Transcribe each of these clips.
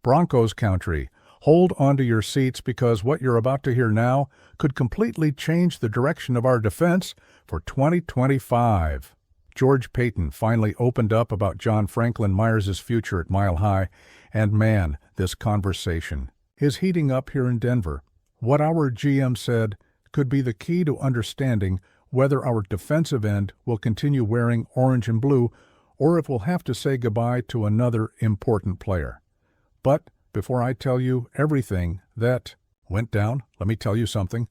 Broncos country, hold onto your seats because what you're about to hear now could completely change the direction of our defense for 2025. George Paton finally opened up about John Franklin Myers' future at Mile High, and man, this conversation is heating up here in Denver. What our GM said could be the key to understanding whether our defensive end will continue wearing orange and blue or if we'll have to say goodbye to another important player. But before I tell you everything that went down, let me tell you something.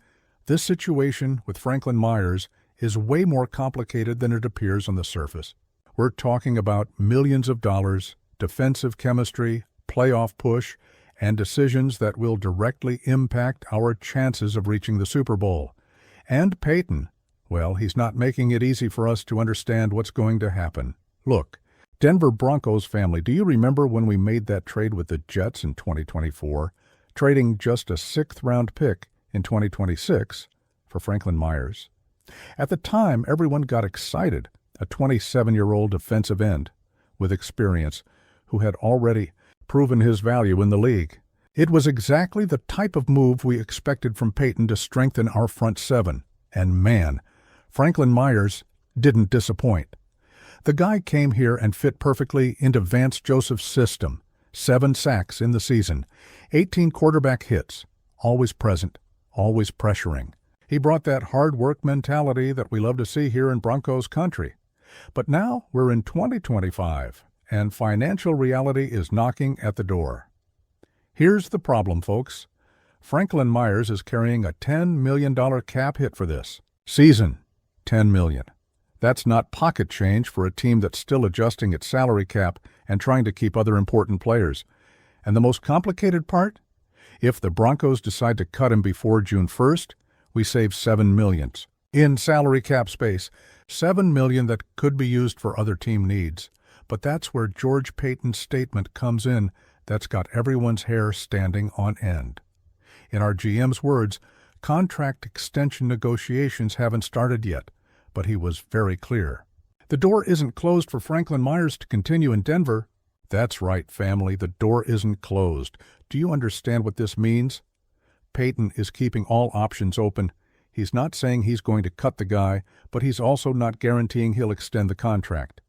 This situation with Franklin Myers is way more complicated than it appears on the surface. We're talking about millions of dollars, defensive chemistry, playoff push, and decisions that will directly impact our chances of reaching the Super Bowl. And Paton, well, he's not making it easy for us to understand what's going to happen. Look, Denver Broncos family, do you remember when we made that trade with the Jets in 2024, trading just a sixth-round pick in 2026 for Franklin Myers? At the time, everyone got excited, a 27-year-old defensive end with experience who had already proven his value in the league. It was exactly the type of move we expected from Paton to strengthen our front seven. And man, Franklin Myers didn't disappoint. The guy came here and fit perfectly into Vance Joseph's system. 7 sacks in the season, 18 quarterback hits, always present, always pressuring. He brought that hard work mentality that we love to see here in Broncos country. But now we're in 2025, and financial reality is knocking at the door. Here's the problem, folks. Franklin Myers is carrying a $10 million cap hit for this season. $10 million. That's not pocket change for a team that's still adjusting its salary cap and trying to keep other important players. And the most complicated part? If the Broncos decide to cut him before June 1st, we save $7 million in salary cap space. $7 million that could be used for other team needs. But that's where George Paton's statement comes in that's got everyone's hair standing on end. In our GM's words, contract extension negotiations haven't started yet, but he was very clear. The door isn't closed for Franklin Myers to continue in Denver. That's right, family, the door isn't closed. Do you understand what this means? Paton is keeping all options open. He's not saying he's going to cut the guy, but he's also not guaranteeing he'll extend the contract.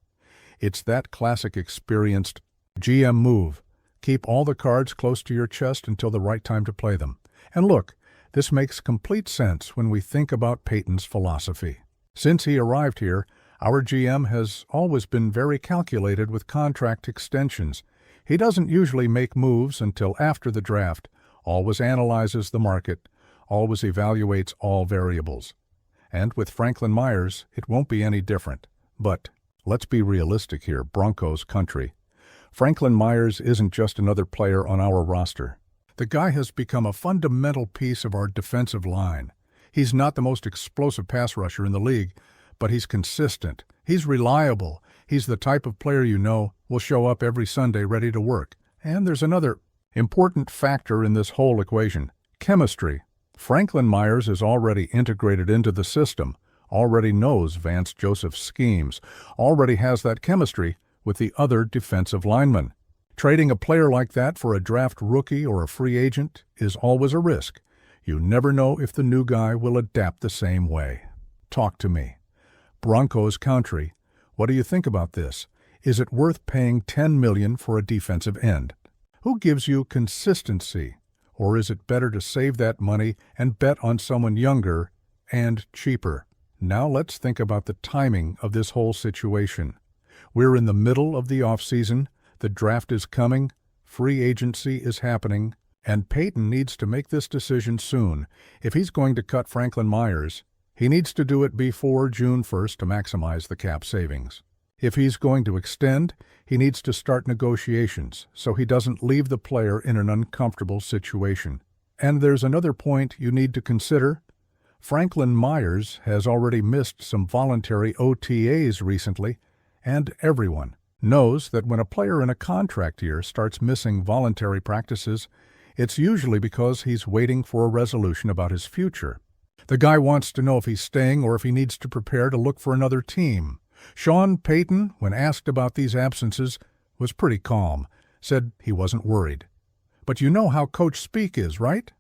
It's that classic experienced GM move. Keep all the cards close to your chest until the right time to play them. And look, this makes complete sense when we think about Paton's philosophy. Since he arrived here, our GM has always been very calculated with contract extensions. He doesn't usually make moves until after the draft, always analyzes the market, always evaluates all variables. And with Franklin Myers, it won't be any different. But let's be realistic here, Broncos country. Franklin Myers isn't just another player on our roster. The guy has become a fundamental piece of our defensive line. He's not the most explosive pass rusher in the league, but he's consistent. He's reliable. He's the type of player you know will show up every Sunday ready to work. And there's another important factor in this whole equation: chemistry. Franklin Myers is already integrated into the system, already knows Vance Joseph's schemes, already has that chemistry with the other defensive linemen. Trading a player like that for a draft rookie or a free agent is always a risk. You never know if the new guy will adapt the same way. Talk to me. Broncos country, what do you think about this? Is it worth paying $10 million for a defensive end? Who gives you consistency? Or is it better to save that money and bet on someone younger and cheaper? Now let's think about the timing of this whole situation. We're in the middle of the offseason, the draft is coming, free agency is happening, and Paton needs to make this decision soon. If he's going to cut Franklin Myers, he needs to do it before June 1st to maximize the cap savings. If he's going to extend, he needs to start negotiations so he doesn't leave the player in an uncomfortable situation. And there's another point you need to consider. Franklin Myers has already missed some voluntary OTAs recently, and everyone knows that when a player in a contract year starts missing voluntary practices, it's usually because he's waiting for a resolution about his future. The guy wants to know if he's staying or if he needs to prepare to look for another team. Sean Paton, when asked about these absences, was pretty calm, said he wasn't worried. But you know how coach speak is, right?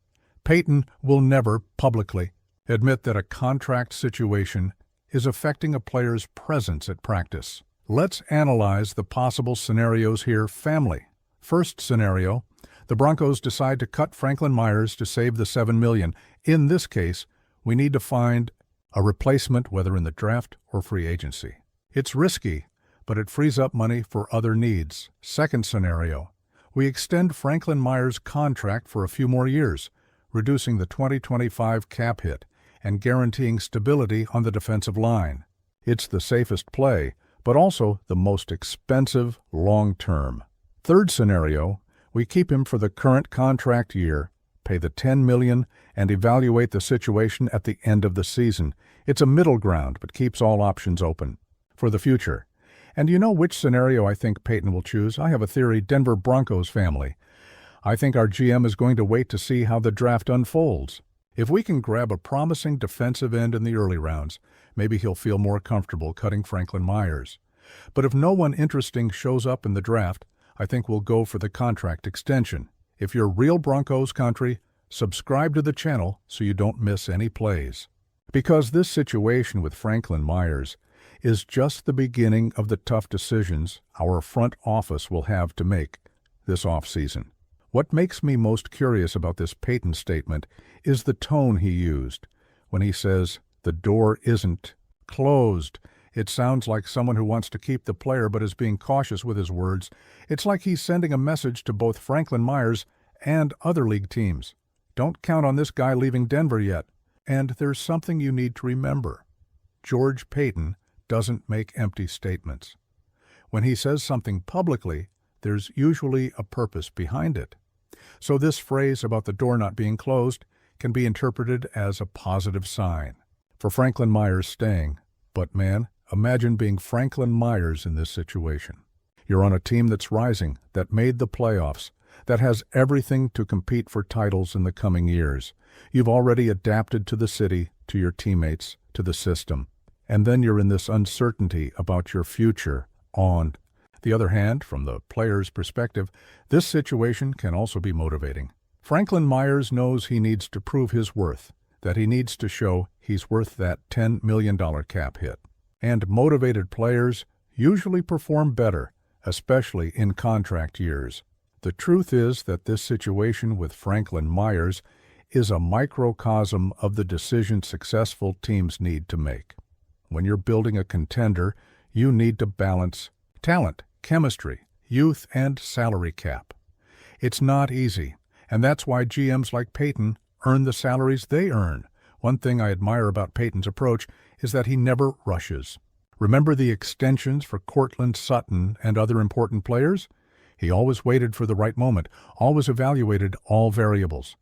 Payton will never publicly admit that a contract situation is affecting a player's presence at practice. Let's analyze the possible scenarios here, family. First scenario, the Broncos decide to cut Franklin Myers to save the $7 million. In this case, we need to find a replacement, whether in the draft or free agency. It's risky, but it frees up money for other needs. Second scenario, we extend Franklin Myers' contract for a few more years, reducing the 2025 cap hit and guaranteeing stability on the defensive line. It's the safest play, but also the most expensive long-term. Third scenario, we keep him for the current contract year, pay the $10 million, and evaluate the situation at the end of the season. It's a middle ground, but keeps all options open for the future. And you know which scenario I think Payton will choose? I have a theory, Denver Broncos family. I think our GM is going to wait to see how the draft unfolds. If we can grab a promising defensive end in the early rounds, maybe he'll feel more comfortable cutting Franklin Myers. But if no one interesting shows up in the draft, I think we'll go for the contract extension. If you're real Broncos country, subscribe to the channel so you don't miss any plays. Because this situation with Franklin Myers is just the beginning of the tough decisions our front office will have to make this offseason. What makes me most curious about this Payton statement is the tone he used. When he says, "The door isn't closed," it sounds like someone who wants to keep the player but is being cautious with his words. It's like he's sending a message to both Franklin Myers and other league teams. Don't count on this guy leaving Denver yet. And there's something you need to remember. George Payton doesn't make empty statements. When he says something publicly, there's usually a purpose behind it. So this phrase about the door not being closed can be interpreted as a positive sign for Franklin Myers staying. But man, imagine being Franklin Myers in this situation. You're on a team that's rising, that made the playoffs, that has everything to compete for titles in the coming years. You've already adapted to the city, to your teammates, to the system. And then you're in this uncertainty about your future. On the other hand, from the player's perspective, this situation can also be motivating. Franklin Myers knows he needs to prove his worth, that he needs to show he's worth that $10 million cap hit. And motivated players usually perform better, especially in contract years. The truth is that this situation with Franklin Myers is a microcosm of the decisions successful teams need to make. When you're building a contender, you need to balance talent, chemistry, youth, and salary cap. It's not easy, and that's why GMs like Payton earn the salaries they earn. One thing I admire about Payton's approach is that he never rushes. Remember the extensions for Courtland Sutton and other important players? He always waited for the right moment, always evaluated all variables.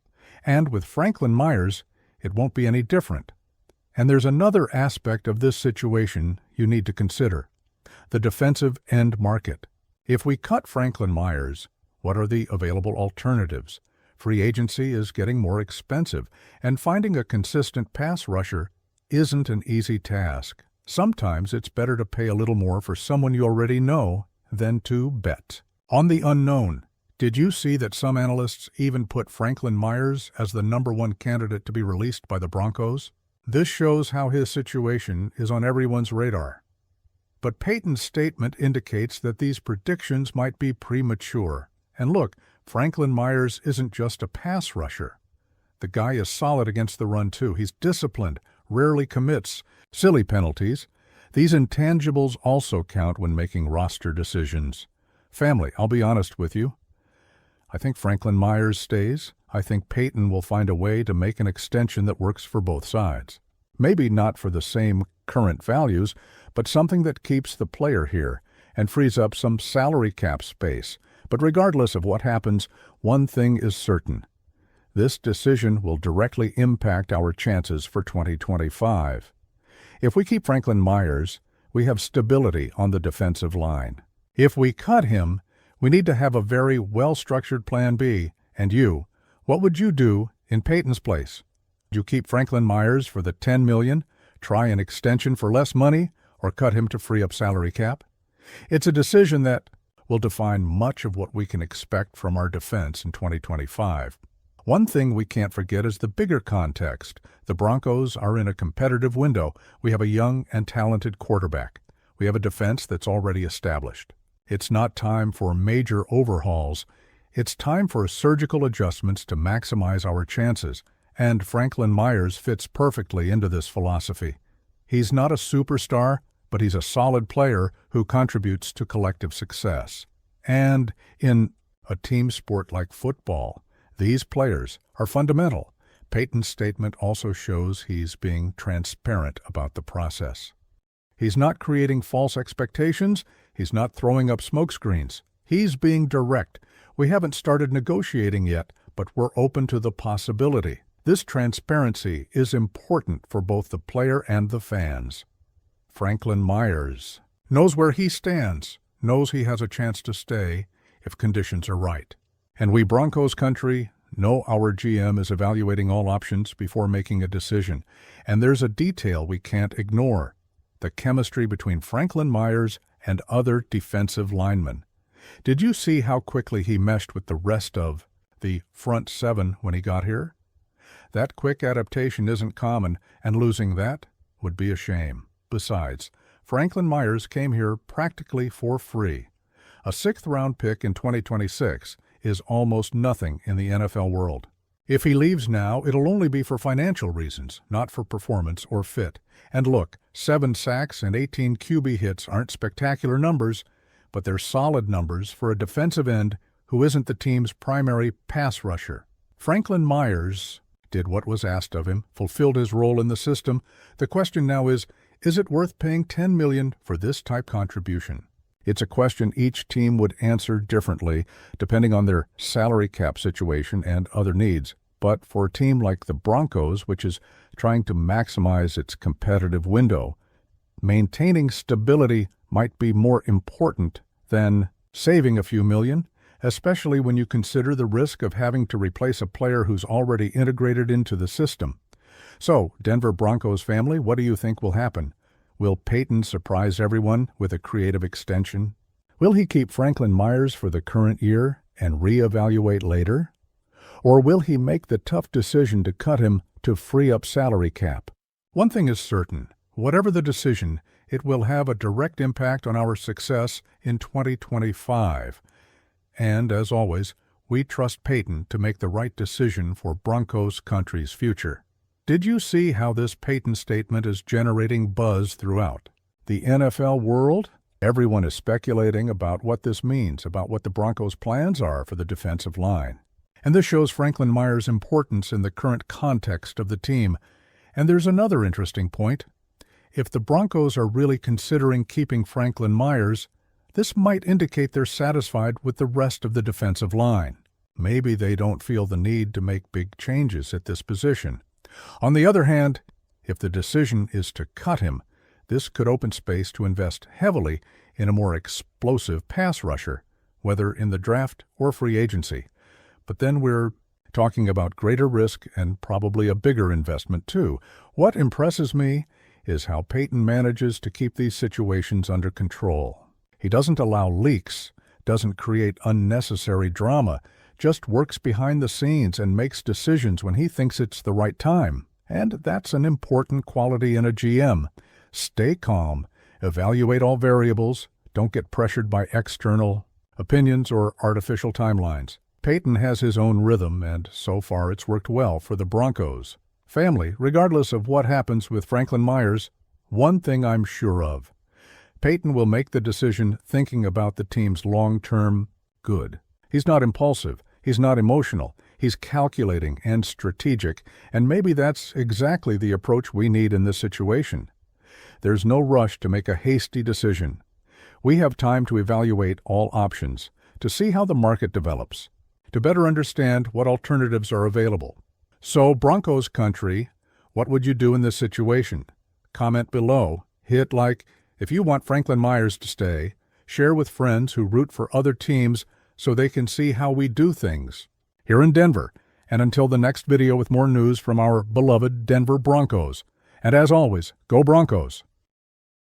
And with Franklin Myers, it won't be any different. And there's another aspect of this situation you need to consider: the defensive end market. If we cut Franklin Myers, what are the available alternatives? Free agency is getting more expensive, and finding a consistent pass rusher isn't an easy task. Sometimes it's better to pay a little more for someone you already know than to bet on the unknown. Did you see that some analysts even put Franklin Myers as the #1 candidate to be released by the Broncos? This shows how his situation is on everyone's radar. But Payton's statement indicates that these predictions might be premature. And look, Franklin Myers isn't just a pass rusher. The guy is solid against the run too. He's disciplined, rarely commits silly penalties. These intangibles also count when making roster decisions. Family, I'll be honest with you. I think Franklin Myers stays. I think Payton will find a way to make an extension that works for both sides. Maybe not for the same current values, but something that keeps the player here and frees up some salary cap space. But regardless of what happens, one thing is certain. This decision will directly impact our chances for 2025. If we keep Franklin Myers, we have stability on the defensive line. If we cut him, we need to have a very well-structured plan B. And you, what would you do in Payton's place? Would you keep Franklin Myers for the $10 million, try an extension for less money, or cut him to free up salary cap? It's a decision that will define much of what we can expect from our defense in 2025. One thing we can't forget is the bigger context. The Broncos are in a competitive window. We have a young and talented quarterback. We have a defense that's already established. It's not time for major overhauls. It's time for surgical adjustments to maximize our chances, and Franklin Myers fits perfectly into this philosophy. He's not a superstar, but he's a solid player who contributes to collective success. And in a team sport like football, these players are fundamental. Payton's statement also shows he's being transparent about the process. He's not creating false expectations. He's not throwing up smokescreens. He's being direct. We haven't started negotiating yet, but we're open to the possibility. This transparency is important for both the player and the fans. Franklin Myers knows where he stands, knows he has a chance to stay if conditions are right. And we Broncos country know our GM is evaluating all options before making a decision. And there's a detail we can't ignore: the chemistry between Franklin Myers and other defensive linemen. Did you see how quickly he meshed with the rest of the front seven when he got here? That quick adaptation isn't common, and losing that would be a shame. Besides, Franklin Myers came here practically for free. A sixth-round pick in 2026 is almost nothing in the NFL world. If he leaves now, it'll only be for financial reasons, not for performance or fit. And look, 7 sacks and 18 QB hits aren't spectacular numbers, but they're solid numbers for a defensive end who isn't the team's primary pass rusher. Franklin Myers did what was asked of him, fulfilled his role in the system. The question now is it worth paying $10 million for this type contribution? It's a question each team would answer differently, depending on their salary cap situation and other needs. But for a team like the Broncos, which is trying to maximize its competitive window, maintaining stability might be more important than saving a few million, especially when you consider the risk of having to replace a player who's already integrated into the system. So, Denver Broncos family, what do you think will happen? Will Payton surprise everyone with a creative extension? Will he keep Franklin Myers for the current year and reevaluate later? Or will he make the tough decision to cut him to free up salary cap? One thing is certain: whatever the decision, it will have a direct impact on our success in 2025. And, as always, we trust Payton to make the right decision for Broncos country's future. Did you see how this Payton statement is generating buzz throughout the NFL world? Everyone is speculating about what this means, about what the Broncos' plans are for the defensive line. And this shows Franklin Myers' importance in the current context of the team. And there's another interesting point. If the Broncos are really considering keeping Franklin Myers, this might indicate they're satisfied with the rest of the defensive line. Maybe they don't feel the need to make big changes at this position. On the other hand, if the decision is to cut him, this could open space to invest heavily in a more explosive pass rusher, whether in the draft or free agency. But then we're talking about greater risk and probably a bigger investment too. What impresses me is how Payton manages to keep these situations under control. He doesn't allow leaks, doesn't create unnecessary drama, just works behind the scenes and makes decisions when he thinks it's the right time. And that's an important quality in a GM. Stay calm, evaluate all variables, don't get pressured by external opinions or artificial timelines. Payton has his own rhythm, and so far it's worked well for the Broncos family. Regardless of what happens with Franklin Myers, one thing I'm sure of: Payton will make the decision thinking about the team's long-term good. He's not impulsive. He's not emotional. He's calculating and strategic, and maybe that's exactly the approach we need in this situation. There's no rush to make a hasty decision. We have time to evaluate all options, to see how the market develops, to better understand what alternatives are available. So, Broncos country, what would you do in this situation? Comment below, hit like if you want Franklin Myers to stay, share with friends who root for other teams so they can see how we do things here in Denver. And until the next video with more news from our beloved Denver Broncos. And as always, go Broncos!